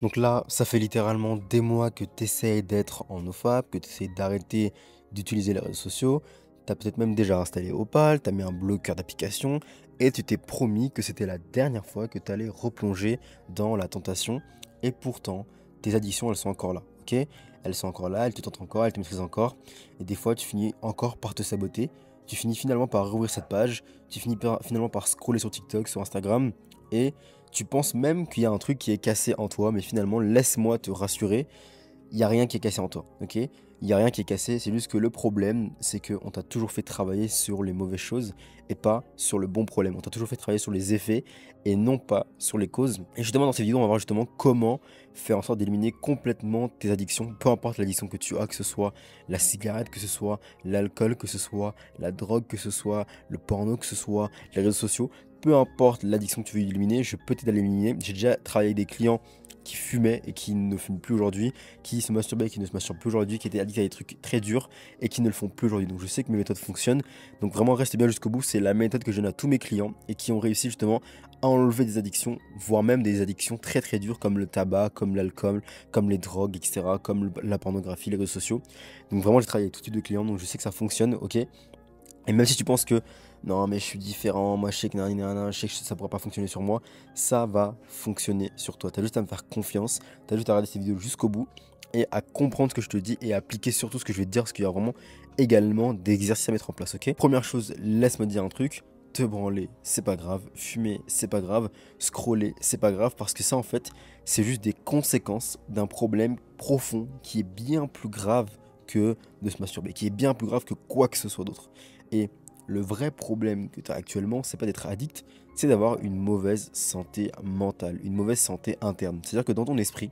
Donc là, ça fait littéralement des mois que tu essaies d'être en nofap, que tu essaies d'arrêter d'utiliser les réseaux sociaux. Tu as peut-être même déjà installé Opal, tu as mis un bloqueur d'application et tu t'es promis que c'était la dernière fois que tu allais replonger dans la tentation. Et pourtant, tes addictions, elles sont encore là, ok? Elles sont encore là, elles te tentent encore, elles te maîtrisent encore. Et des fois, tu finis encore par te saboter. Tu finis finalement par rouvrir cette page. Tu finis finalement par scroller sur TikTok, sur Instagram. Et tu penses même qu'il y a un truc qui est cassé en toi, mais finalement, laisse-moi te rassurer, il y a rien qui est cassé en toi, OK? Il y a rien qui est cassé, c'est juste que le problème, c'est qu'on t'a toujours fait travailler sur les mauvaises choses et pas sur le bon problème. On t'a toujours fait travailler sur les effets et non pas sur les causes. Et justement, dans cette vidéo, on va voir justement comment faire en sorte d'éliminer complètement tes addictions, peu importe l'addiction que tu as, que ce soit la cigarette, que ce soit l'alcool, que ce soit la drogue, que ce soit le porno, que ce soit les réseaux sociaux. Peu importe l'addiction que tu veux éliminer, je peux t'aider à l'éliminer. J'ai déjà travaillé avec des clients qui fumaient et qui ne fument plus aujourd'hui, qui se masturbaient et qui ne se masturbent plus aujourd'hui, qui étaient addicts à des trucs très durs et qui ne le font plus aujourd'hui. Donc je sais que mes méthodes fonctionnent. Donc vraiment restez bien jusqu'au bout. C'est la méthode que je donne à tous mes clients et qui ont réussi justement à enlever des addictions, voire même des addictions très très dures comme le tabac, comme l'alcool, comme les drogues, etc., comme la pornographie, les réseaux sociaux. Donc vraiment j'ai travaillé avec tout type de clients, donc je sais que ça fonctionne, ok. Et même si tu penses que non, mais je suis différent, moi je sais que je sais que ça pourra pas fonctionner sur moi, ça va fonctionner sur toi. Tu as juste à me faire confiance, tu as juste à regarder cette vidéo jusqu'au bout et à comprendre ce que je te dis et à appliquer surtout ce que je vais te dire parce qu'il y a vraiment également des exercices à mettre en place, ok? Première chose, laisse-moi te dire un truc. Te branler, c'est pas grave. Fumer, c'est pas grave. Scroller, c'est pas grave parce que ça, en fait, c'est juste des conséquences d'un problème profond qui est bien plus grave que de se masturber, qui est bien plus grave que quoi que ce soit d'autre. Et le vrai problème que tu as actuellement, c'est pas d'être addict, c'est d'avoir une mauvaise santé mentale, une mauvaise santé interne. C'est-à-dire que dans ton esprit,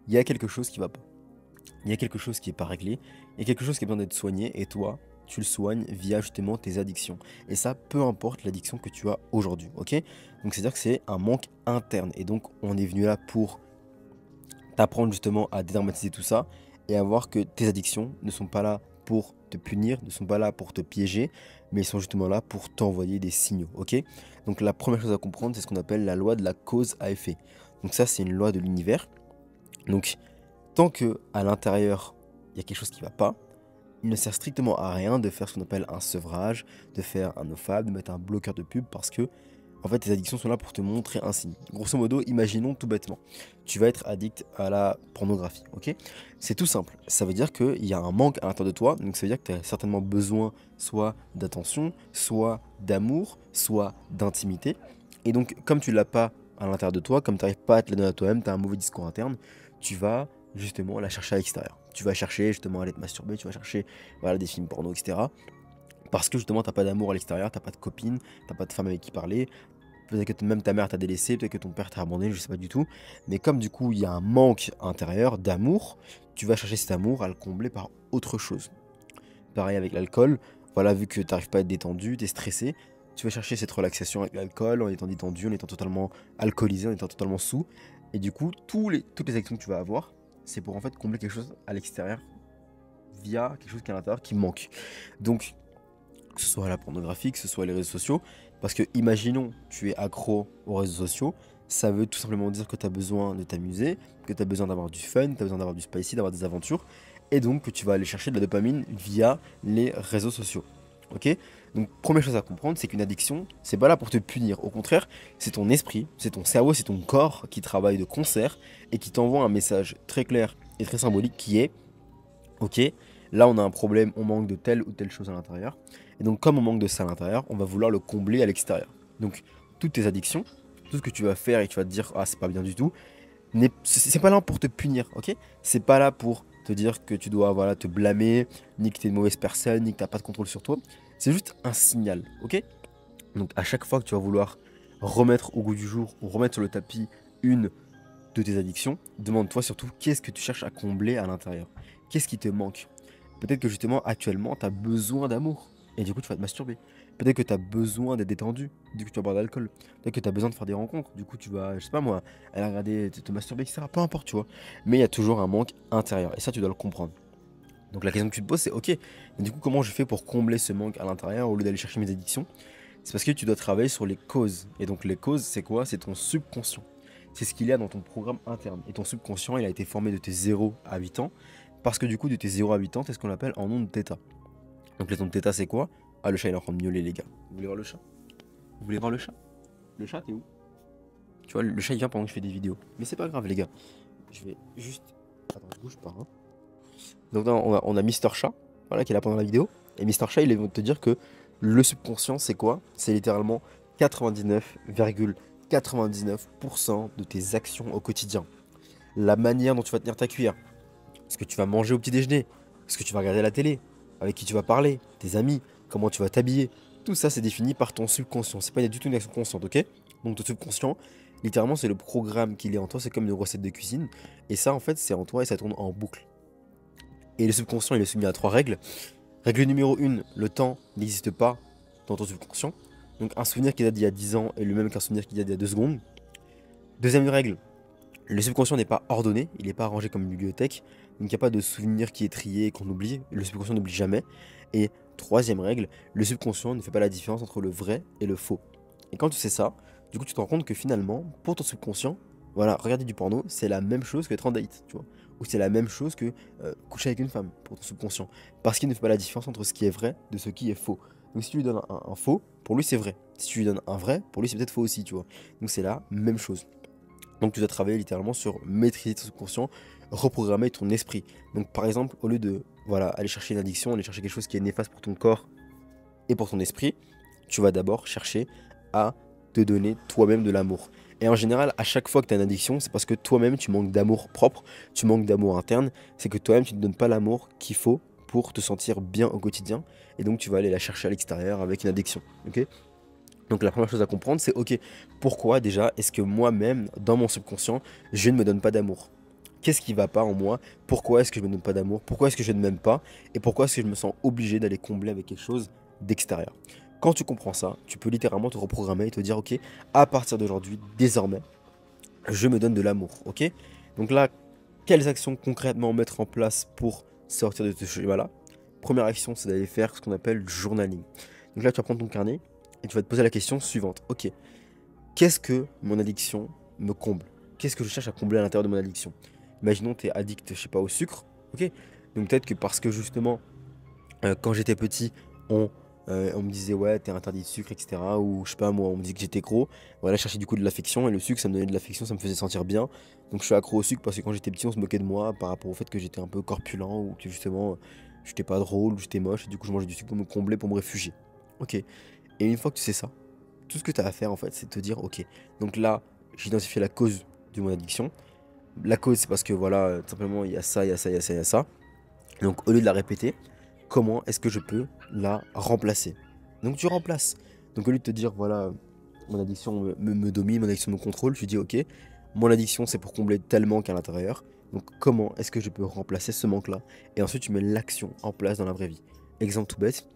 il y a quelque chose qui va pas. Il y a quelque chose qui est pas réglé, il y a quelque chose qui a besoin d'être soigné, et toi, tu le soignes via justement tes addictions. Et ça, peu importe l'addiction que tu as aujourd'hui, ok? Donc c'est-à-dire que c'est un manque interne. Et donc on est venu là pour t'apprendre justement à dédramatiser tout ça et à voir que tes addictions ne sont pas là pour te punir, ne sont pas là pour te piéger, mais ils sont justement là pour t'envoyer des signaux, ok? Donc la première chose à comprendre, c'est ce qu'on appelle la loi de la cause à effet. Donc ça, c'est une loi de l'univers. Donc tant que à l'intérieur, il y a quelque chose qui ne va pas, il ne sert strictement à rien de faire ce qu'on appelle un sevrage, de faire un nofap, de mettre un bloqueur de pub parce que en fait, tes addictions sont là pour te montrer un signe. Grosso modo, imaginons tout bêtement. Tu vas être addict à la pornographie, ok? C'est tout simple. Ça veut dire qu'il y a un manque à l'intérieur de toi, donc ça veut dire que tu as certainement besoin soit d'attention, soit d'amour, soit d'intimité. Et donc, comme tu l'as pas à l'intérieur de toi, comme tu n'arrives pas à te la donner à toi-même, tu as un mauvais discours interne, tu vas justement la chercher à l'extérieur. Tu vas chercher justement à aller te masturber, tu vas chercher voilà, des films porno, etc. Parce que justement, t'as pas d'amour à l'extérieur, t'as pas de copine, t'as pas de femme avec qui parler. Peut-être que même ta mère t'a délaissé, peut-être que ton père t'a abandonné, je sais pas du tout. Mais comme du coup, il y a un manque intérieur d'amour, tu vas chercher cet amour à le combler par autre chose. Pareil avec l'alcool, voilà, vu que t'arrives pas à être détendu, t'es stressé, tu vas chercher cette relaxation avec l'alcool en étant détendu, en étant totalement alcoolisé, en étant totalement sous. Et du coup, toutes les actions que tu vas avoir, c'est pour en fait combler quelque chose à l'extérieur via quelque chose qui est à l'intérieur qui manque. Donc, que ce soit la pornographie, que ce soit les réseaux sociaux. Parce que, imaginons, tu es accro aux réseaux sociaux, ça veut tout simplement dire que tu as besoin de t'amuser, que tu as besoin d'avoir du fun, tu as besoin d'avoir du spicy, d'avoir des aventures, et donc que tu vas aller chercher de la dopamine via les réseaux sociaux. Ok? Donc, première chose à comprendre, c'est qu'une addiction, c'est pas là pour te punir. Au contraire, c'est ton esprit, c'est ton cerveau, c'est ton corps qui travaille de concert et qui t'envoie un message très clair et très symbolique qui est ok, là on a un problème, on manque de telle ou telle chose à l'intérieur. Et donc comme on manque de ça à l'intérieur, on va vouloir le combler à l'extérieur. Donc toutes tes addictions, tout ce que tu vas faire et que tu vas te dire ah c'est pas bien du tout, c'est pas là pour te punir, ok? C'est pas là pour te dire que tu dois voilà te blâmer, ni que t'es une mauvaise personne, ni que t'as pas de contrôle sur toi. C'est juste un signal, ok? Donc à chaque fois que tu vas vouloir remettre au goût du jour ou remettre sur le tapis une de tes addictions, demande-toi surtout qu'est-ce que tu cherches à combler à l'intérieur. Qu'est-ce qui te manque? Peut-être que justement, actuellement, tu as besoin d'amour. Et du coup, tu vas te masturber. Peut-être que tu as besoin d'être détendu. Du coup, tu vas boire de l'alcool. Peut-être que tu as besoin de faire des rencontres. Du coup, tu vas, je sais pas moi, aller regarder, te masturber, etc. Peu importe, tu vois. Mais il y a toujours un manque intérieur. Et ça, tu dois le comprendre. Donc la question que tu te poses, c'est ok, mais du coup, comment je fais pour combler ce manque à l'intérieur au lieu d'aller chercher mes addictions? C'est parce que tu dois travailler sur les causes. Et donc, les causes, c'est quoi? C'est ton subconscient. c'est ce qu'il y a dans ton programme interne. Et ton subconscient, il a été formé de tes 0 à 8 ans, parce que du coup, de tes 0 à 8 ans, c'est ce qu'on appelle en ondes θ. Donc les ondes θ, c'est quoi? Ah, le chat, il est en train de miauler, les gars. Vous voulez voir le chat? Vous voulez voir le chat? Le chat, t'es où? Tu vois, le chat, il vient pendant que je fais des vidéos. Mais c'est pas grave, les gars. Je vais juste... Attends, je bouge pas, hein. Donc là, on a Mister Chat, voilà, qui est là pendant la vidéo. Et Mister Chat, il va te dire que le subconscient, c'est quoi? C'est littéralement 99,99% de tes actions au quotidien. La manière dont tu vas tenir ta cuillère, ce que tu vas manger au petit déjeuner, ce que tu vas regarder à la télé, avec qui tu vas parler, tes amis, comment tu vas t'habiller. Tout ça, c'est défini par ton subconscient. C'est pas du tout une action consciente, ok? Donc ton subconscient, littéralement, c'est le programme qu'il est en toi. C'est comme une recette de cuisine. Et ça, en fait, c'est en toi et ça tourne en boucle. Et le subconscient, il est soumis à 3 règles. Règle numéro 1, le temps n'existe pas dans ton subconscient. Donc un souvenir qui date d'il y a 10 ans est le même qu'un souvenir qui date d'il y a 2 secondes. Deuxième règle, le subconscient n'est pas ordonné, il n'est pas arrangé comme une bibliothèque. Donc il n'y a pas de souvenir qui est trié et qu'on oublie. Le subconscient n'oublie jamais. Et troisième règle, le subconscient ne fait pas la différence entre le vrai et le faux. Et quand tu sais ça, du coup tu te rends compte que finalement, pour ton subconscient, voilà, regarder du porno, c'est la même chose que être en date, tu vois. Ou c'est la même chose que coucher avec une femme pour ton subconscient. Parce qu'il ne fait pas la différence entre ce qui est vrai de ce qui est faux. Donc si tu lui donnes un faux, pour lui c'est vrai. Si tu lui donnes un vrai, pour lui c'est peut-être faux aussi, tu vois. Donc c'est la même chose. Donc tu dois travailler littéralement sur maîtriser ton subconscient, reprogrammer ton esprit. Donc par exemple, au lieu de voilà, aller chercher une addiction, aller chercher quelque chose qui est néfaste pour ton corps et pour ton esprit, tu vas d'abord chercher à te donner toi-même de l'amour. Et en général, à chaque fois que tu as une addiction, c'est parce que toi-même, tu manques d'amour propre, tu manques d'amour interne. C'est que toi-même, tu ne te donnes pas l'amour qu'il faut pour te sentir bien au quotidien. Et donc, tu vas aller la chercher à l'extérieur avec une addiction. Ok? Donc, la première chose à comprendre, c'est ok, pourquoi déjà est-ce que moi-même, dans mon subconscient, je ne me donne pas d'amour? Qu'est-ce qui va pas en moi? Pourquoi est-ce que je me donne pas d'amour? Pourquoi est-ce que je ne m'aime pas? Et pourquoi est-ce que je me sens obligé d'aller combler avec quelque chose d'extérieur? Quand tu comprends ça, tu peux littéralement te reprogrammer et te dire, ok, à partir d'aujourd'hui, désormais, je me donne de l'amour, ok? Donc là, quelles actions concrètement mettre en place pour sortir de ce schéma-là? Première action, c'est d'aller faire ce qu'on appelle du journaling. Donc là, tu vas prendre ton carnet et tu vas te poser la question suivante. Ok, qu'est-ce que mon addiction me comble? Qu'est-ce que je cherche à combler à l'intérieur de mon addiction? Imaginons tu es addict, je sais pas, au sucre, ok? Donc peut-être que parce que justement, quand j'étais petit, on me disait ouais, t'es interdit de sucre, etc. Ou je sais pas, moi, on me disait que j'étais gros. Voilà, je cherchais du coup de l'affection et le sucre, ça me donnait de l'affection, ça me faisait sentir bien. Donc je suis accro au sucre parce que quand j'étais petit, on se moquait de moi par rapport au fait que j'étais un peu corpulent ou que justement, j'étais pas drôle ou j'étais moche. Et du coup, je mangeais du sucre pour me combler, pour me réfugier. Ok. Et une fois que tu sais ça, tout ce que tu as à faire en fait, c'est de te dire ok, donc là, j'ai identifié la cause de mon addiction. La cause, c'est parce que voilà, tout simplement, il y a ça, il y a ça, il y a ça, il y a ça. Donc au lieu de la répéter, comment est-ce que je peux la remplacer? Donc tu remplaces. Donc au lieu de te dire, voilà, mon addiction me domine, mon addiction me contrôle, tu dis, ok, mon addiction c'est pour combler tel manque à l'intérieur. Donc comment est-ce que je peux remplacer ce manque-là? Et ensuite tu mets l'action en place dans la vraie vie. Exemple tout bête,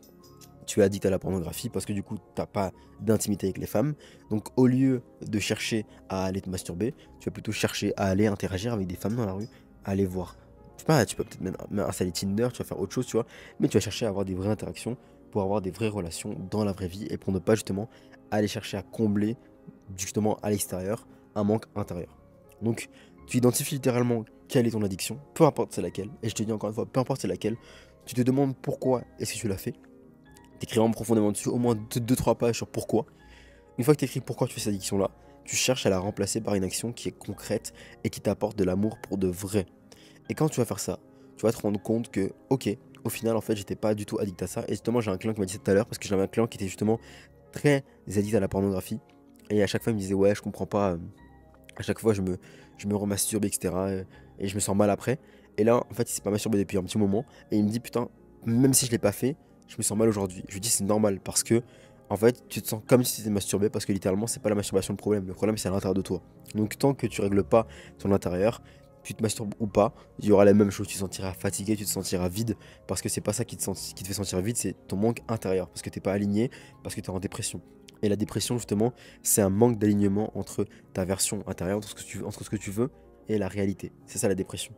tu es addict à la pornographie parce que du coup t'as pas d'intimité avec les femmes. Donc au lieu de chercher à aller te masturber, tu vas plutôt chercher à aller interagir avec des femmes dans la rue, à aller voir. Je sais pas, tu peux peut-être même installer Tinder, tu vas faire autre chose, tu vois, mais tu vas chercher à avoir des vraies interactions pour avoir des vraies relations dans la vraie vie et pour ne pas justement aller chercher à combler justement à l'extérieur un manque intérieur. Donc tu identifies littéralement quelle est ton addiction, peu importe c'est laquelle, et je te dis encore une fois, peu importe c'est laquelle, tu te demandes pourquoi est-ce que tu l'as fait. T'écris vraiment profondément dessus, au moins 2-3 pages sur pourquoi. Une fois que tu écris pourquoi tu fais cette addiction-là, tu cherches à la remplacer par une action qui est concrète et qui t'apporte de l'amour pour de vrai. Et quand tu vas faire ça, tu vas te rendre compte que, ok, au final, en fait, j'étais pas du tout addict à ça. Et justement, j'ai un client qui m'a dit ça tout à l'heure parce que j'avais un client qui était justement très addict à la pornographie. Et à chaque fois, il me disait, ouais, je comprends pas. À chaque fois, je me remasturbe, etc. Et je me sens mal après. Et là, en fait, il s'est pas masturbé depuis un petit moment. Et il me dit, putain, même si je l'ai pas fait, je me sens mal aujourd'hui. Je lui dis, c'est normal parce que, en fait, tu te sens comme si tu étais masturbé parce que littéralement, c'est pas la masturbation le problème. Le problème, c'est à l'intérieur de toi. Donc, tant que tu règles pas ton intérieur, tu te masturbes ou pas, il y aura la même chose. Tu te sentiras fatigué, tu te sentiras vide parce que c'est pas ça qui te fait sentir vide, c'est ton manque intérieur. Parce que t'es pas aligné, parce que tu es en dépression. Et la dépression, justement, c'est un manque d'alignement entre ta version intérieure, entre ce que tu veux et la réalité. C'est ça la dépression.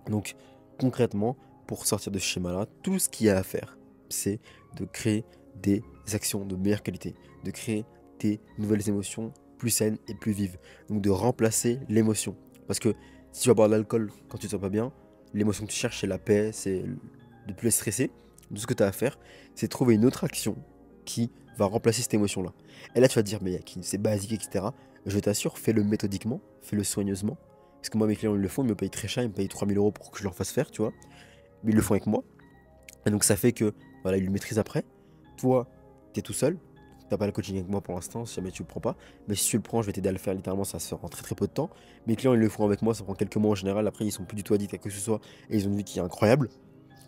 Donc, concrètement, pour sortir de ce schéma-là, tout ce qu'il y a à faire, c'est de créer des actions de meilleure qualité, de créer des nouvelles émotions plus saine et plus vive. Donc de remplacer l'émotion. Parce que si tu vas boire de l'alcool quand tu te sens pas bien, l'émotion que tu cherches, c'est la paix, c'est de plus être stressé. Tout ce que tu as à faire, c'est trouver une autre action qui va remplacer cette émotion-là. Et là, tu vas te dire, mais Yakin, c'est basique, etc. Je t'assure, fais-le méthodiquement, fais-le soigneusement. Parce que moi, mes clients, ils le font, ils me payent très cher, ils me payent 3 000 € pour que je leur fasse faire, tu vois. Mais ils le font avec moi. Et donc, ça fait que, voilà, ils le maîtrisent après. Toi, tu es tout seul. T'as pas le coaching avec moi pour l'instant, si jamais tu le prends pas. Mais si tu le prends, je vais t'aider à le faire. Littéralement, ça se fait en très très peu de temps. Mes clients, ils le font avec moi, ça prend quelques mois en général. Après, ils sont plus du tout addicts à quoi que ce soit. Et ils ont une vie qui est incroyable.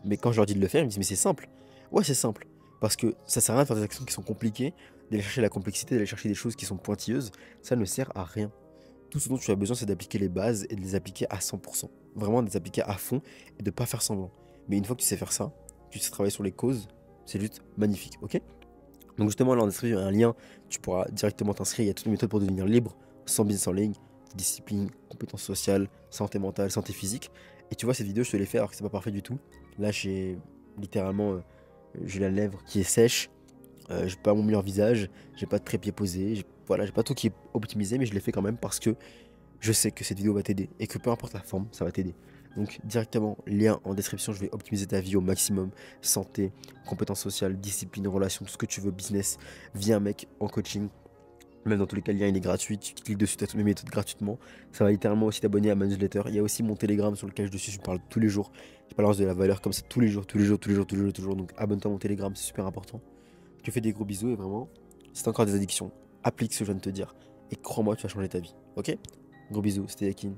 Mais quand je leur dis de le faire, ils me disent, mais c'est simple. Ouais, c'est simple. Parce que ça sert à rien de faire des actions qui sont compliquées, d'aller chercher la complexité, d'aller chercher des choses qui sont pointilleuses. Ça ne sert à rien. Tout ce dont tu as besoin, c'est d'appliquer les bases et de les appliquer à 100%. Vraiment, de les appliquer à fond et de pas faire semblant. Mais une fois que tu sais faire ça, tu sais travailler sur les causes, c'est juste magnifique, ok? Donc justement, là, en description, il y a un lien, tu pourras directement t'inscrire. Il y a toutes les méthodes pour devenir libre, sans business en ligne, discipline, compétences sociales, santé mentale, santé physique. Et tu vois, cette vidéo, je te l'ai fait alors que c'est pas parfait du tout. Là, j'ai littéralement, j'ai la lèvre qui est sèche, j'ai pas mon meilleur visage, j'ai pas de trépied posé, voilà, j'ai pas tout qui est optimisé, mais je l'ai fait quand même parce que je sais que cette vidéo va t'aider et que peu importe la forme, ça va t'aider. Donc directement, lien en description, je vais optimiser ta vie au maximum. Santé, compétences sociales, discipline, relations, tout ce que tu veux, business. Viens mec en coaching. Même dans tous les cas, le lien il est gratuit. Tu cliques dessus, tu as toutes mes méthodes gratuitement. Ça va littéralement aussi t'abonner à ma newsletter. Il y a aussi mon Telegram sur lequel je parle tous les jours. Je balance de la valeur comme ça tous les jours, tous les jours, tous les jours, tous les jours, toujours. Donc abonne-toi à mon Telegram, c'est super important. Je te fais des gros bisous et vraiment, si t'as encore des addictions, applique ce que je viens de te dire. Et crois-moi, tu vas changer ta vie. Ok? Gros bisous, c'était Yakin.